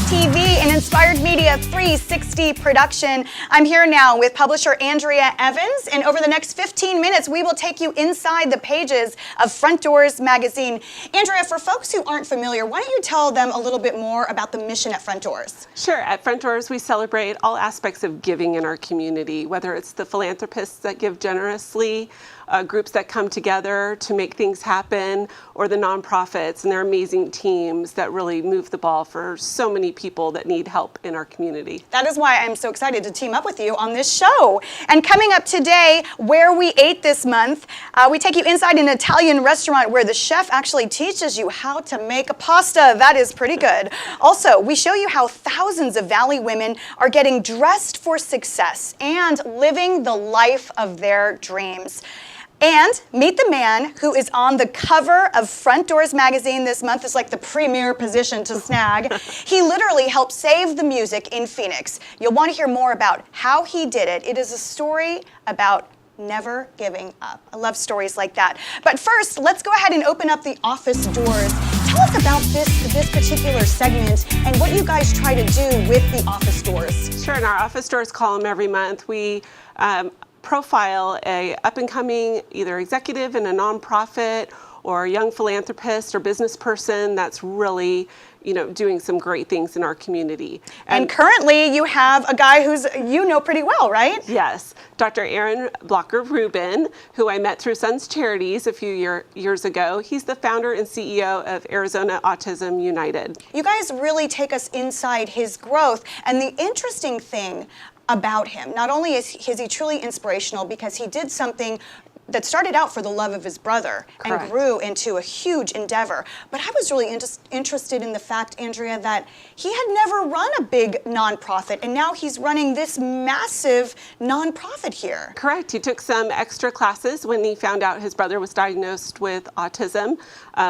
TV, an Inspired Media 360 production. I'm here now with publisher Andrea Evans, and over the next 15 minutes, we will take you inside the pages of Frontdoors magazine. Andrea, for folks who aren't familiar, why don't you tell them a little bit more about the mission at Frontdoors? Sure. At Frontdoors, we celebrate all aspects of giving in our community, whether it's the philanthropists that give generously, groups that come together to make things happen, or the nonprofits and their amazing teams that really move the ball for so many people that need help in our community. That is why I'm so excited to team up with you on this show. And coming up today, Where We Ate This Month, we take you inside an Italian restaurant where the chef actually teaches you how to make a pasta. That is pretty good. Also, we show you how thousands of Valley women are getting dressed for success and living the life of their dreams. And meet the man who is on the cover of Frontdoors magazine this month. It's like the premier position to snag. He literally helped save the music in Phoenix. You'll want to hear more about how he did it. It is a story about never giving up. I love stories like that. But first, let's go ahead and open up the office doors. Tell us about this particular segment and what you guys try to do with the office doors. Sure. In our office doors column every month, we profile a up-and-coming either executive in a nonprofit or a young philanthropist or business person that's really, doing some great things in our community. And currently you have a guy who's you know pretty well, right? Yes, Dr. Aaron Blocker-Rubin, who I met through Sons Charities a few years ago. He's the founder and CEO of Arizona Autism United. You guys really take us inside his growth, and the interesting thing about him, not only is he truly inspirational because he did something that started out for the love of his brother. Correct. And grew into a huge endeavor. But I was really interested in the fact, Andrea, that he had never run a big nonprofit, and now he's running this massive nonprofit here. Correct. He took some extra classes when he found out his brother was diagnosed with autism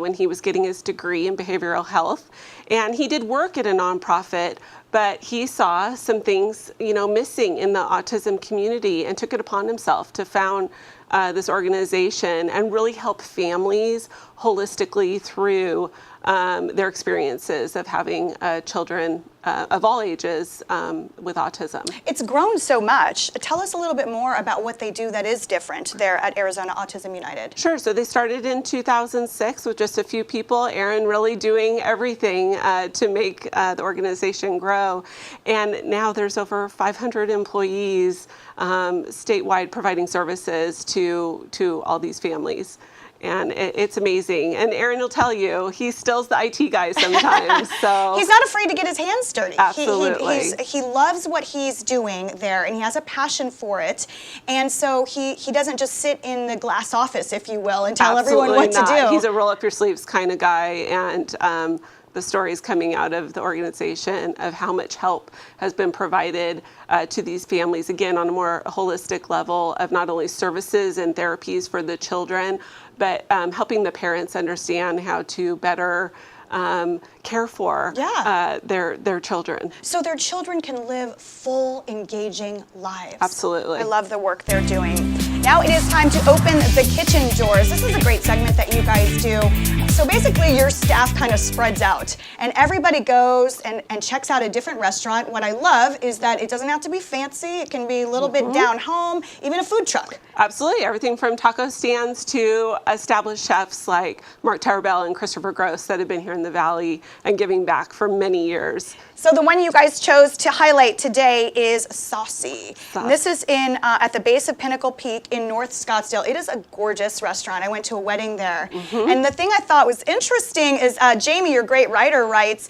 when he was getting his degree in behavioral health. And he did work at a nonprofit, but he saw some things, missing in the autism community and took it upon himself to found this organization and really help families holistically through their experiences of having children of all ages with autism. It's grown so much. Tell us a little bit more about what they do that is different there at Arizona Autism United. Sure. So they started in 2006 with just a few people, Aaron really doing everything to make the organization grow. And now there's over 500 employees statewide providing services to all these families. And it's amazing. And Aaron will tell you, he still's the IT guy sometimes. So he's not afraid to get his hands dirty. Absolutely. He loves what he's doing there, and he has a passion for it. And so he doesn't just sit in the glass office, if you will, and tell everyone what to do. He's a roll up your sleeves kind of guy. And the stories coming out of the organization of how much help has been provided to these families, again, on a more holistic level of not only services and therapies for the children, but helping the parents understand how to better care for their children. So their children can live full, engaging lives. Absolutely. I love the work they're doing. Now it is time to open the kitchen doors. This is a great segment that you guys do. So basically your staff kind of spreads out and everybody goes and checks out a different restaurant. What I love is that it doesn't have to be fancy. It can be a little bit down home, even a food truck. Absolutely. Everything from taco stands to established chefs like Mark Tarbell and Christopher Gross that have been here in the Valley and giving back for many years. So the one you guys chose to highlight today is Saucy. This is at the base of Pinnacle Peak in North Scottsdale. It is a gorgeous restaurant. I went to a wedding there. And the thing I thought was interesting is Jamie, your great writer, writes,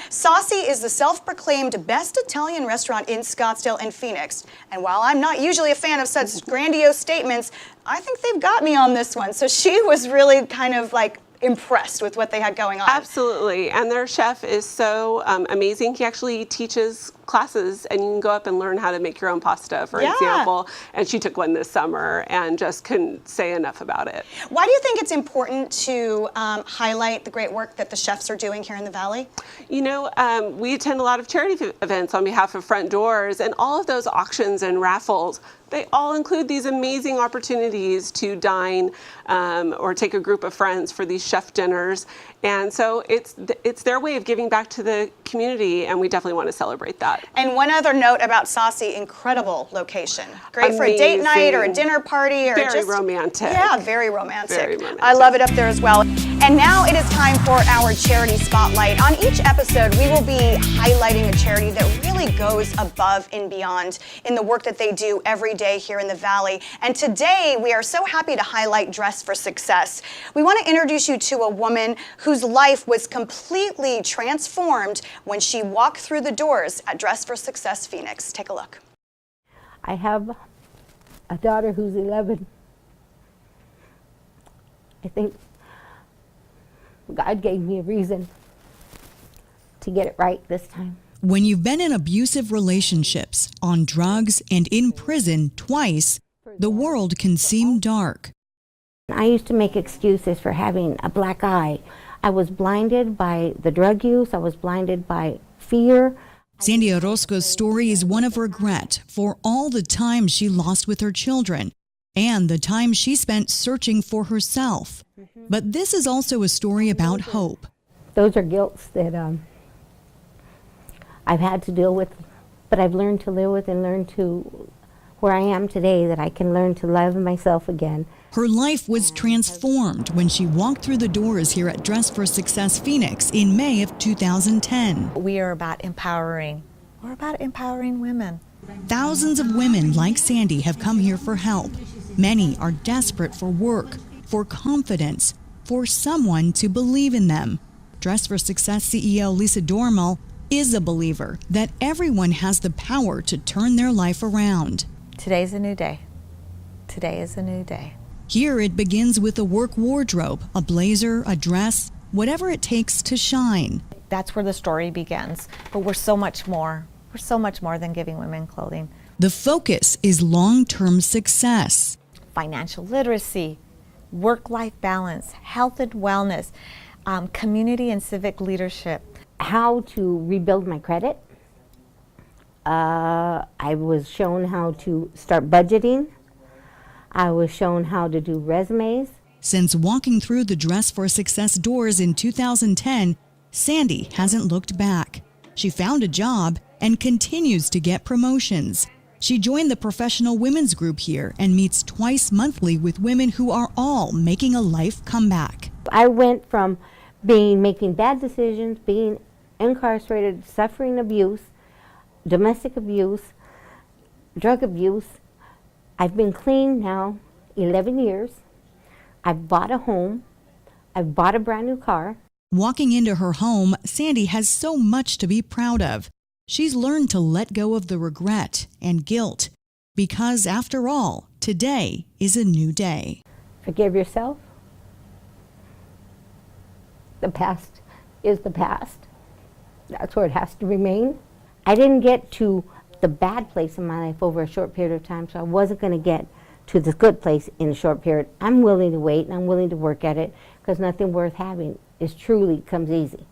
Saucy is the self-proclaimed best Italian restaurant in Scottsdale and Phoenix. And while I'm not usually a fan of such grandiose statements, I think they've got me on this one. So she was really kind of like impressed with what they had going on. Absolutely. And their chef is so amazing. He actually teaches classes and you can go up and learn how to make your own pasta, for example. And she took one this summer and just couldn't say enough about it. Why do you think it's important to highlight the great work that the chefs are doing here in the Valley? We attend a lot of charity events on behalf of Frontdoors, and all of those auctions and raffles, they all include these amazing opportunities to dine or take a group of friends for these chef dinners. And so it's their way of giving back to the community, and we definitely want to celebrate that. And one other note about Saucy, incredible location. Great for a date night or a dinner party, or very romantic. Yeah, very romantic. Very romantic. I love it up there as well. And now it is time for our charity spotlight. On each episode, we will be highlighting a charity that really goes above and beyond in the work that they do every day here in the Valley. And today, we are so happy to highlight Dress for Success. We want to introduce you to a woman whose life was completely transformed when she walked through the doors at Dress for Success Phoenix. Take a look. I have a daughter who's 11. I think God gave me a reason to get it right this time. When you've been in abusive relationships, on drugs, and in prison twice, the world can seem dark. I used to make excuses for having a black eye. I was blinded by the drug use. I was blinded by fear. Sandy Orozco's story is one of regret for all the time she lost with her children and the time she spent searching for herself. But this is also a story about hope. Those are guilts that I've had to deal with, but I've learned to live with and learned to, where I am today, that I can learn to love myself again. Her life was transformed when she walked through the doors here at Dress for Success Phoenix in May of 2010. We are about empowering. We're about empowering women. Thousands of women like Sandy have come here for help. Many are desperate for work, for confidence, for someone to believe in them. Dress for Success CEO Lisa Dormal is a believer that everyone has the power to turn their life around. Today's a new day. Today is a new day. Here it begins with a work wardrobe, a blazer, a dress, whatever it takes to shine. That's where the story begins. But we're so much more. We're so much more than giving women clothing. The focus is long-term success. Financial literacy, work-life balance, health and wellness, community and civic leadership. How to rebuild my credit. I was shown how to start budgeting. I was shown how to do resumes. Since walking through the Dress for Success doors in 2010, Sandy hasn't looked back. She found a job and continues to get promotions. She joined the professional women's group here and meets twice monthly with women who are all making a life comeback. I went from making bad decisions, being incarcerated, suffering abuse, domestic abuse, drug abuse. I've been clean now 11 years. I've bought a home. I've bought a brand new car. Walking into her home, Sandy has so much to be proud of. She's learned to let go of the regret and guilt because, after all, today is a new day. Forgive yourself. The past is the past. That's where it has to remain. I didn't get to the bad place in my life over a short period of time, so I wasn't going to get to the good place in a short period. I'm willing to wait and I'm willing to work at it because nothing worth having is truly comes easy.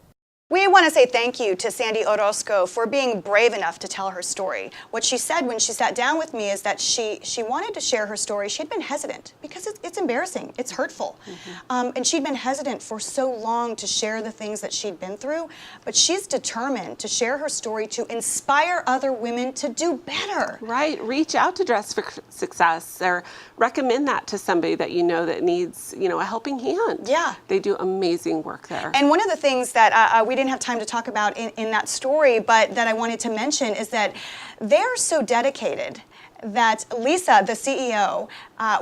We want to say thank you to Sandy Orozco for being brave enough to tell her story. What she said when she sat down with me is that she wanted to share her story. She'd been hesitant because it's embarrassing, it's hurtful. And she'd been hesitant for so long to share the things that she'd been through, but she's determined to share her story to inspire other women to do better. Right, reach out to Dress for Success or recommend that to somebody that you know that needs, a helping hand. Yeah. They do amazing work there. And one of the things that we didn't have time to talk about in that story, but that I wanted to mention is that they're so dedicated that Lisa, the CEO,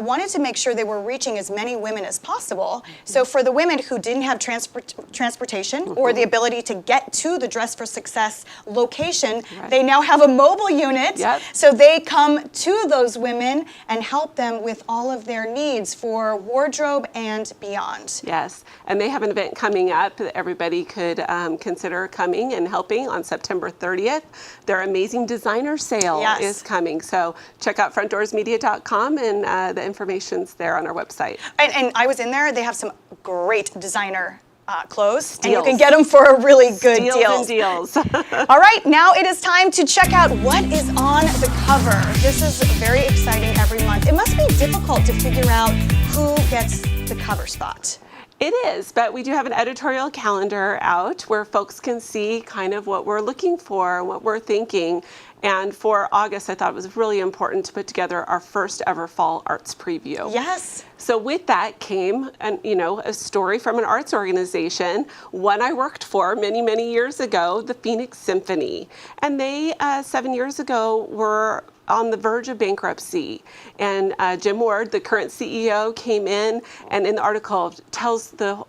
wanted to make sure they were reaching as many women as possible. So for the women who didn't have transportation or the ability to get to the Dress for Success location, they now have a mobile unit. So they come to those women and help them with all of their needs for wardrobe and beyond. Yes, and they have an event coming up that everybody could consider coming and helping on September 30th. Their amazing designer sale is coming. So check out frontdoorsmedia.com and the information's there on our website. And I was in there. They have some great designer clothes, and you can get them for a really good deal. Deals. All right, now it is time to check out what is on the cover. This is very exciting every month. It must be difficult to figure out who gets the cover spot. It is, but we do have an editorial calendar out where folks can see kind of what we're looking for, what we're thinking. And for August, I thought it was really important to put together our first ever fall arts preview. Yes. So with that came a story from an arts organization, one I worked for many, many years ago, the Phoenix Symphony. And they, 7 years ago, were on the verge of bankruptcy. And Jim Ward, the current CEO, came in and in the article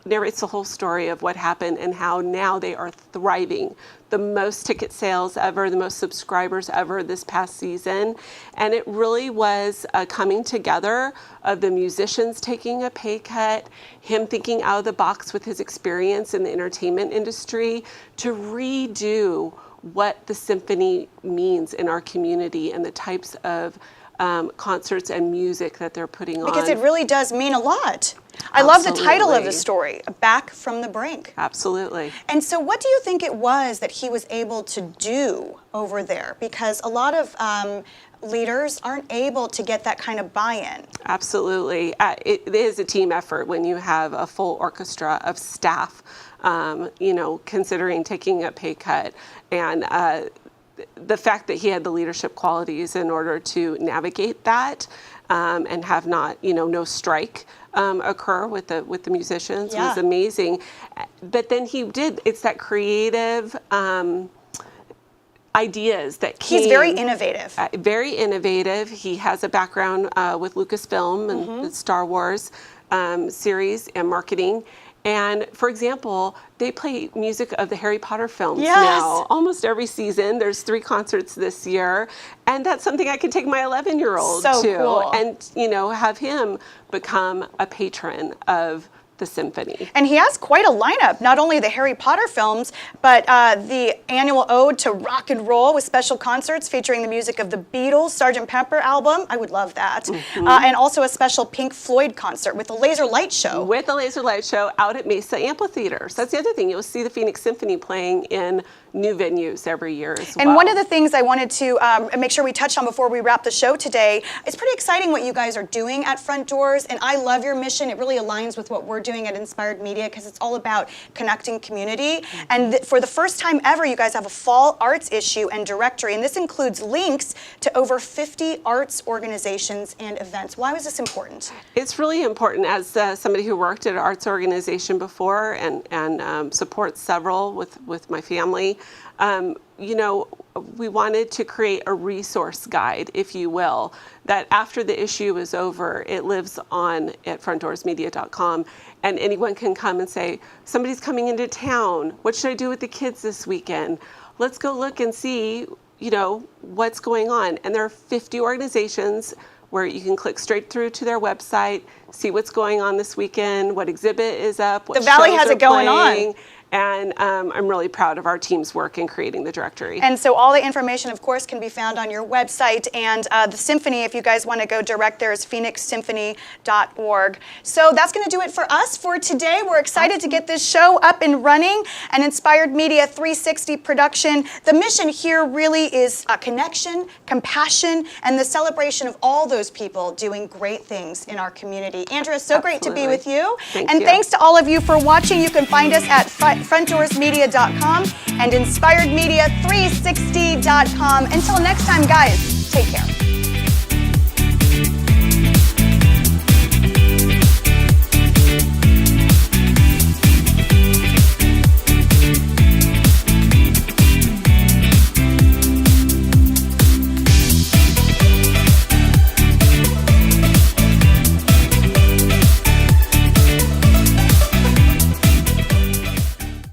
narrates the whole story of what happened and how now they are thriving. The most ticket sales ever, the most subscribers ever this past season. And it really was a coming together of the musicians taking a pay cut, him thinking out of the box with his experience in the entertainment industry to redo what the symphony means in our community and the types of concerts and music that they're putting on. Because it really does mean a lot. I love the title of the story, Back from the Brink. Absolutely. And so what do you think it was that he was able to do over there? Because a lot of leaders aren't able to get that kind of buy-in. Absolutely. It is a team effort when you have a full orchestra of staff, considering taking a pay cut. And the fact that he had the leadership qualities in order to navigate that and have no strike occur with the musicians was amazing. But then it's that creative ideas that came. He's very innovative. Very innovative. He has a background with Lucasfilm and the Star Wars series and marketing. And for example, they play music of the Harry Potter films now. Almost every season. There's 3 concerts this year. And that's something I can take my 11-year-old to. Cool. And, have him become a patron of the symphony. And he has quite a lineup, not only the Harry Potter films, but the annual ode to rock and roll with special concerts featuring the music of the Beatles, Sgt. Pepper album. I would love that. And also a special Pink Floyd concert with a laser light show. With a laser light show out at Mesa Amphitheater. So that's the other thing. You'll see the Phoenix Symphony playing in new venues every year as well. And one of the things I wanted to make sure we touch on before we wrap the show today, it's pretty exciting what you guys are doing at Frontdoors, and I love your mission. It really aligns with what we're doing at Inspired Media because it's all about connecting community. And for the first time ever, you guys have a fall arts issue and directory, and this includes links to over 50 arts organizations and events. Why was this important? It's really important as somebody who worked at an arts organization before and supports several with my family. We wanted to create a resource guide, if you will, that after the issue is over, it lives on at frontdoorsmedia.com, and anyone can come and say, somebody's coming into town. What should I do with the kids this weekend? Let's go look and see, what's going on. And there are 50 organizations where you can click straight through to their website, see what's going on this weekend, what exhibit is up, what the Valley shows has are it going playing. on. And I'm really proud of our team's work in creating the directory. And so all the information, of course, can be found on your website. And the symphony, if you guys want to go direct there, is phoenixsymphony.org. So that's going to do it for us for today. We're excited to get this show up and running. An Inspired Media 360 production. The mission here really is connection, compassion, and the celebration of all those people doing great things in our community. Andrea, so great to be with you. Thank you. Thanks to all of you for watching. You can find us at frontdoorsmedia.com and inspiredmedia360.com. Until next time, guys, take care.